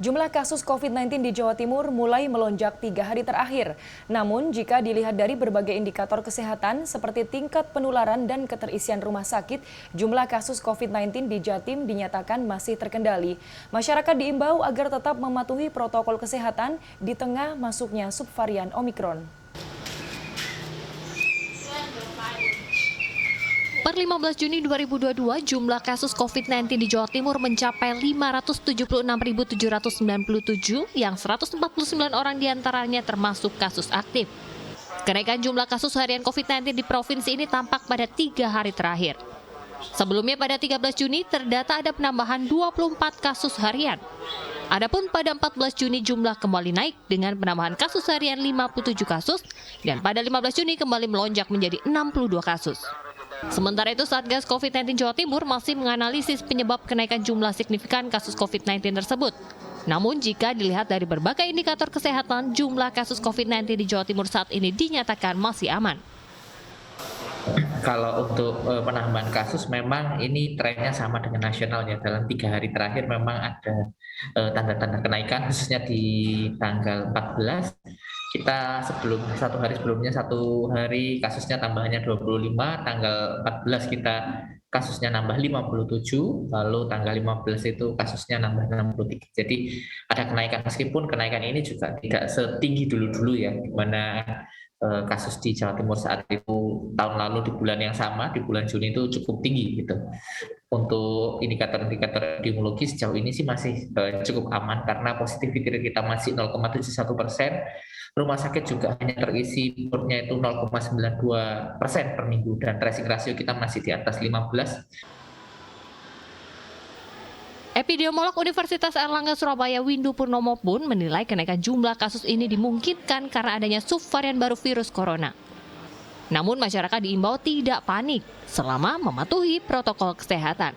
Jumlah kasus COVID-19 di Jawa Timur mulai melonjak 3 hari terakhir. Namun, jika dilihat dari berbagai indikator kesehatan seperti tingkat penularan dan keterisian rumah sakit, jumlah kasus COVID-19 di Jatim dinyatakan masih terkendali. Masyarakat diimbau agar tetap mematuhi protokol kesehatan di tengah masuknya subvarian Omikron. Per 15 Juni 2022, jumlah kasus COVID-19 di Jawa Timur mencapai 576.797 yang 149 orang diantaranya termasuk kasus aktif. Kenaikan jumlah kasus harian COVID-19 di provinsi ini tampak pada 3 hari terakhir. Sebelumnya pada 13 Juni terdata ada penambahan 24 kasus harian. Adapun pada 14 Juni jumlah kembali naik dengan penambahan kasus harian 57 kasus dan pada 15 Juni kembali melonjak menjadi 62 kasus. Sementara itu, Satgas COVID-19 Jawa Timur masih menganalisis penyebab kenaikan jumlah signifikan kasus COVID-19 tersebut. Namun, jika dilihat dari berbagai indikator kesehatan, jumlah kasus COVID-19 di Jawa Timur saat ini dinyatakan masih aman. Kalau untuk penambahan kasus memang ini trennya sama dengan nasional ya. Dalam 3 hari terakhir memang ada tanda-tanda kenaikan, khususnya di tanggal 14. Kita satu hari kasusnya tambahannya 25, tanggal 14 kita kasusnya nambah 57, lalu tanggal 15 itu kasusnya nambah 63. Jadi ada kenaikan, meskipun kenaikan ini juga tidak setinggi dulu-dulu ya, di mana kasus di Jawa Timur saat itu tahun lalu di bulan yang sama, di bulan Juni itu cukup tinggi gitu. Untuk indikator-indikator epidemiologi sejauh ini sih masih cukup aman karena positivity rate kita masih 0,71%. Rumah sakit juga hanya terisi bednya itu 0,92% per minggu dan tracing rasio kita masih di atas 15. Epidemiolog Universitas Airlangga Surabaya Windu Purnomo pun menilai kenaikan jumlah kasus ini dimungkinkan karena adanya subvarian baru virus corona. Namun masyarakat diimbau tidak panik selama mematuhi protokol kesehatan.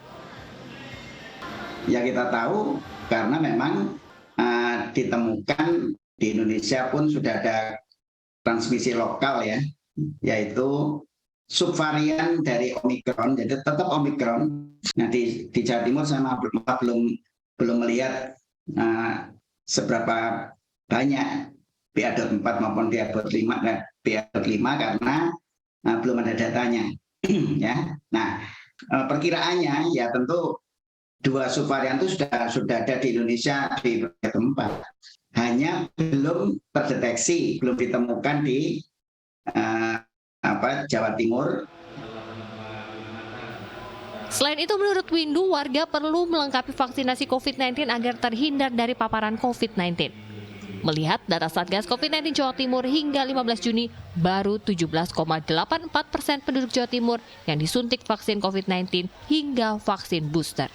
Ya kita tahu karena memang ditemukan di Indonesia pun sudah ada transmisi lokal ya, yaitu subvarian dari Omikron, jadi tetap Omikron. Nah di Jawa Timur saya belum melihat seberapa banyak BA.4 maupun BA.5 karena belum ada datanya. Ya, nah perkiraannya ya tentu 2 subvarian itu sudah ada di Indonesia di berbagai tempat. Hanya belum terdeteksi, belum ditemukan di Jawa Timur. Selain itu, menurut Windu, warga perlu melengkapi vaksinasi COVID-19 agar terhindar dari paparan COVID-19. Melihat data Satgas COVID-19 Jawa Timur hingga 15 Juni, baru 17,84% penduduk Jawa Timur yang disuntik vaksin COVID-19 hingga vaksin booster.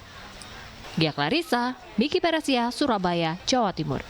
Gia Clarissa, Miki Peresia, Surabaya, Jawa Timur.